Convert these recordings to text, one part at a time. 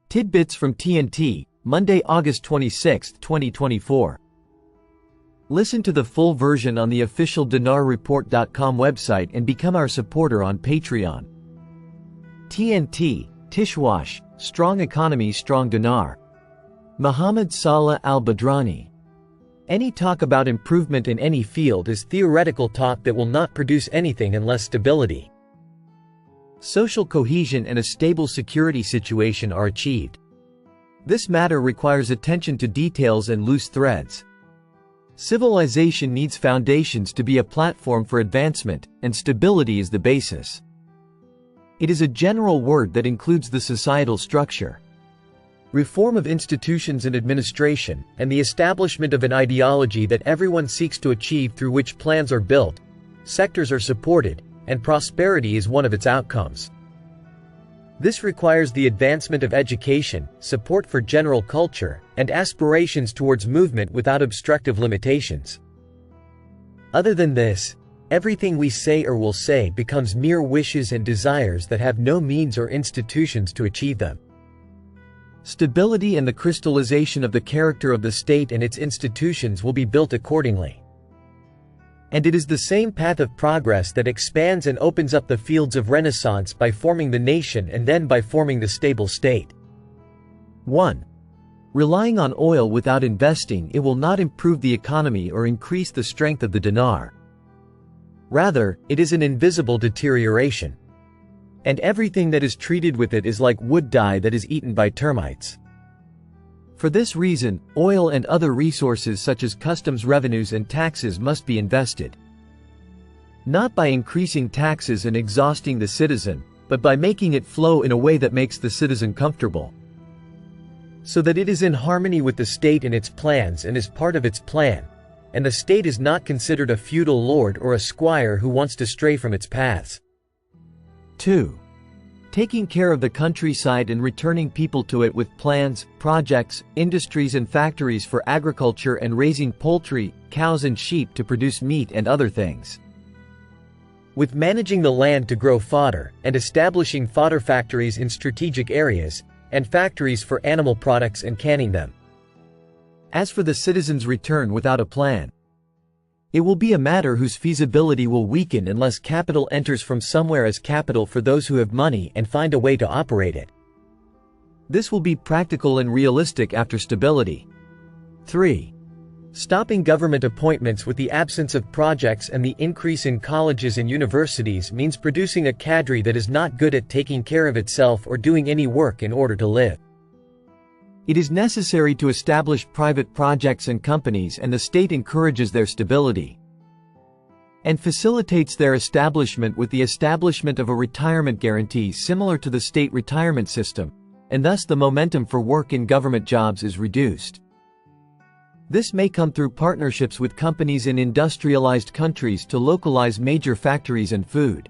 Tidbits from TNT, Monday, August 26, 2024. Listen to the full version on the official dinarreport.com website and become our supporter on Patreon. TNT, Tishwash, Strong Economy, Strong Dinar. Mohammed Salah al-Badrani. Any talk about improvement in any field is theoretical talk that will not produce anything unless stability, social cohesion and a stable security situation are achieved. This matter requires attention to details and loose threads. Civilization needs foundations to be a platform for advancement, and stability is the basis. It is a general word that includes the societal structure, reform of institutions and administration, and the establishment of an ideology that everyone seeks to achieve, through which plans are built, sectors are supported, and prosperity is one of its outcomes. This requires the advancement of education, support for general culture, and aspirations towards movement without obstructive limitations. Other than this, everything we say or will say becomes mere wishes and desires that have no means or institutions to achieve them. Stability and the crystallization of the character of the state and its institutions will be built accordingly. And it is the same path of progress that expands and opens up the fields of renaissance by forming the nation and then by forming the stable state. 1. Relying on oil without investing, it will not improve the economy or increase the strength of the dinar. Rather, it is an invisible deterioration. And everything that is treated with it is like wood dye that is eaten by termites. For this reason, oil and other resources such as customs revenues and taxes must be invested. Not by increasing taxes and exhausting the citizen, but by making it flow in a way that makes the citizen comfortable, so that it is in harmony with the state and its plans and is part of its plan, and the state is not considered a feudal lord or a squire who wants to stray from its paths. 2. Taking care of the countryside and returning people to it with plans, projects, industries and factories for agriculture and raising poultry, cows and sheep to produce meat and other things. With managing the land to grow fodder, and establishing fodder factories in strategic areas, and factories for animal products and canning them. As for the citizens' return without a plan, it will be a matter whose feasibility will weaken unless capital enters from somewhere as capital for those who have money and find a way to operate it. This will be practical and realistic after stability. 3. Stopping government appointments with the absence of projects and the increase in colleges and universities means producing a cadre that is not good at taking care of itself or doing any work in order to live. It is necessary to establish private projects and companies, and the state encourages their stability and facilitates their establishment with the establishment of a retirement guarantee similar to the state retirement system, and thus the momentum for work in government jobs is reduced. This may come through partnerships with companies in industrialized countries to localize major factories and food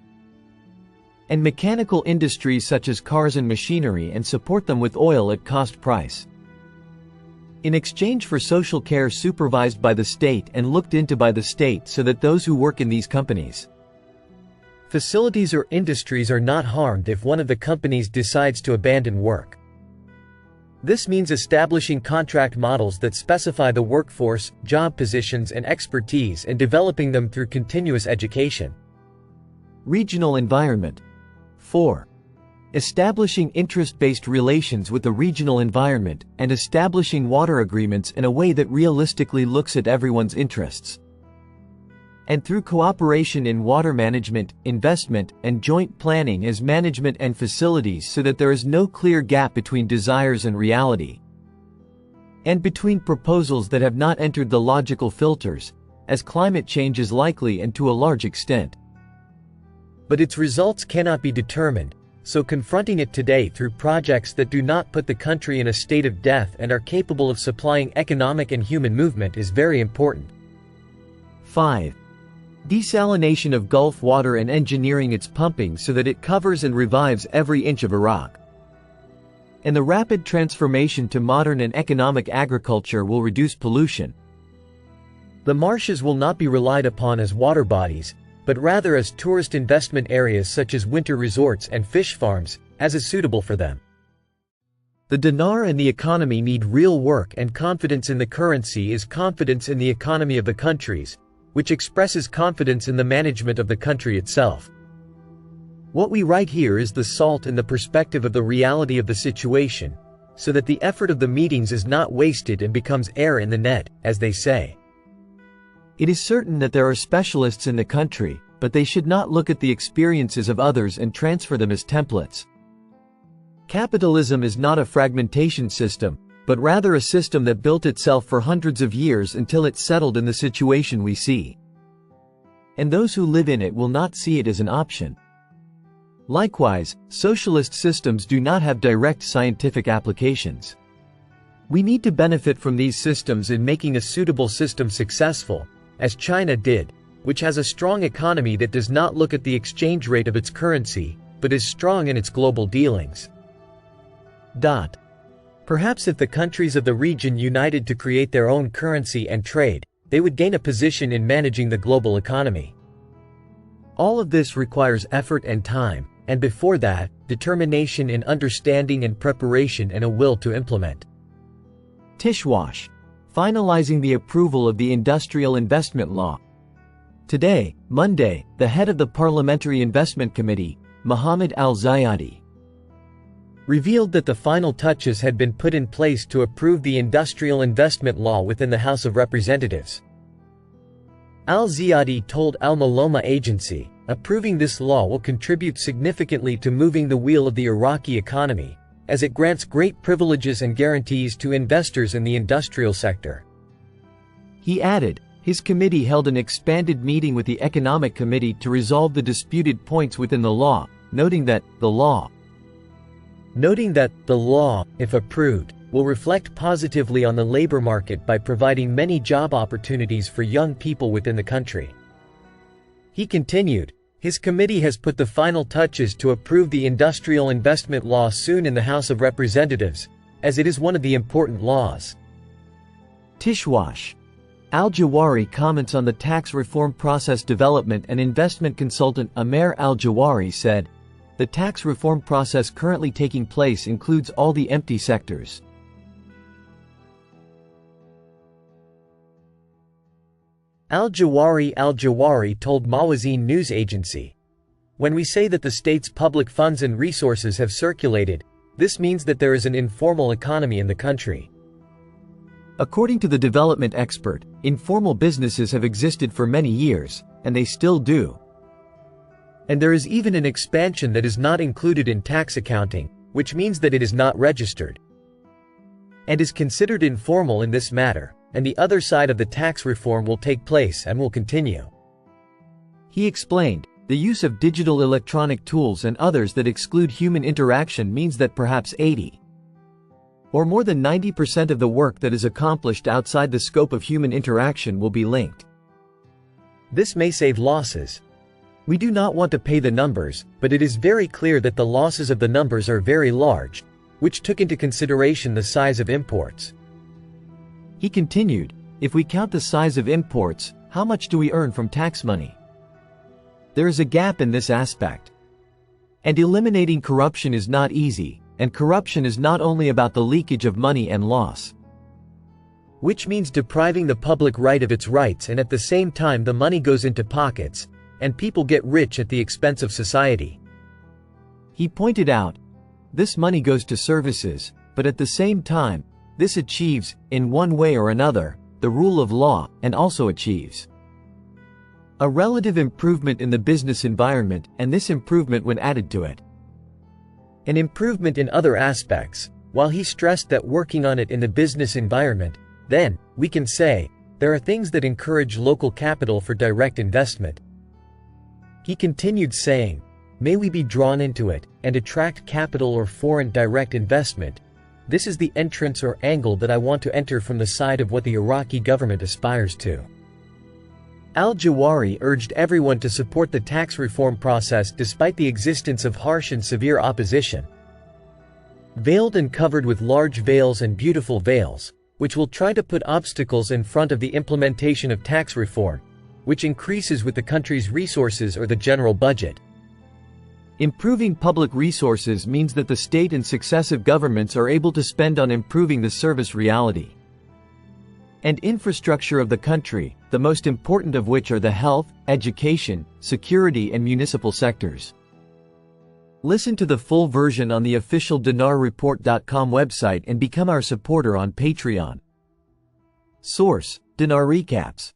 and mechanical industries such as cars and machinery, and support them with oil at cost price, in exchange for social care supervised by the state and looked into by the state, so that those who work in these companies, facilities or industries are not harmed if one of the companies decides to abandon work. This means establishing contract models that specify the workforce, job positions and expertise, and developing them through continuous education. Regional environment. 4. Establishing interest-based relations with the regional environment, and establishing water agreements in a way that realistically looks at everyone's interests. And through cooperation in water management, investment, and joint planning as management and facilities, so that there is no clear gap between desires and reality, and between proposals that have not entered the logical filters, as climate change is likely and to a large extent. But its results cannot be determined, so confronting it today through projects that do not put the country in a state of death and are capable of supplying economic and human movement is very important. 5. Desalination of Gulf water and engineering its pumping so that it covers and revives every inch of Iraq. And the rapid transformation to modern and economic agriculture will reduce pollution. The marshes will not be relied upon as water bodies, but rather as tourist investment areas such as winter resorts and fish farms, as is suitable for them. The dinar and the economy need real work, and confidence in the currency is confidence in the economy of the countries, which expresses confidence in the management of the country itself. What we write here is the salt in the perspective of the reality of the situation, so that the effort of the meetings is not wasted and becomes air in the net, as they say. It is certain that there are specialists in the country, but they should not look at the experiences of others and transfer them as templates. Capitalism is not a fragmentation system, but rather a system that built itself for hundreds of years until it settled in the situation we see. And those who live in it will not see it as an option. Likewise, socialist systems do not have direct scientific applications. We need to benefit from these systems in making a suitable system successful, as China did, which has a strong economy that does not look at the exchange rate of its currency, but is strong in its global dealings. Perhaps if the countries of the region united to create their own currency and trade, they would gain a position in managing the global economy. All of this requires effort and time, and before that, determination in understanding and preparation and a will to implement. Tishwash. Finalizing the approval of the Industrial Investment Law. Today, Monday, the head of the Parliamentary Investment Committee, Mohammed Al-Zayadi, revealed that the final touches had been put in place to approve the Industrial Investment Law within the House of Representatives. Al-Zayadi told Al-Maloma Agency, approving this law will contribute significantly to moving the wheel of the Iraqi economy, as it grants great privileges and guarantees to investors in the industrial sector. He added, his committee held an expanded meeting with the Economic Committee to resolve the disputed points within the law, noting that the law, if approved, will reflect positively on the labor market by providing many job opportunities for young people within the country. He continued, his committee has put the final touches to approve the Industrial Investment Law soon in the House of Representatives, as it is one of the important laws. Tishwash. Al-Jawari comments on the tax reform process. Development and investment consultant Amer Al-Jawari said, the tax reform process currently taking place includes all the empty sectors. Al-Jawari told Mawazin news agency, when we say that the state's public funds and resources have circulated, this means that there is an informal economy in the country. According to the development expert, informal businesses have existed for many years, and they still do. And there is even an expansion that is not included in tax accounting, which means that it is not registered and is considered informal in this matter, and the other side of the tax reform will take place and will continue. He explained, the use of digital electronic tools and others that exclude human interaction means that perhaps 80 or more than 90% of the work that is accomplished outside the scope of human interaction will be linked. This may save losses. We do not want to pay the numbers, but it is very clear that the losses of the numbers are very large, which took into consideration the size of imports. He continued, if we count the size of imports, how much do we earn from tax money? There is a gap in this aspect. And eliminating corruption is not easy, and corruption is not only about the leakage of money and loss, which means depriving the public right of its rights, and at the same time the money goes into pockets, and people get rich at the expense of society. He pointed out, this money goes to services, but at the same time, this achieves, in one way or another, the rule of law, and also achieves a relative improvement in the business environment, and this improvement when added to it, an improvement in other aspects. While he stressed that working on it in the business environment, then, we can say, there are things that encourage local capital for direct investment. He continued saying, may we be drawn into it, and attract capital or foreign direct investment. This is the entrance or angle that I want to enter from the side of what the Iraqi government aspires to. Al-Jawari urged everyone to support the tax reform process despite the existence of harsh and severe opposition. Veiled and covered with large veils and beautiful veils, which will try to put obstacles in front of the implementation of tax reform, which increases with the country's resources or the general budget. Improving public resources means that the state and successive governments are able to spend on improving the service reality and infrastructure of the country, the most important of which are the health, education, security and municipal sectors. Listen to the full version on the official dinarreport.com website and become our supporter on Patreon. Source: Dinar Recaps.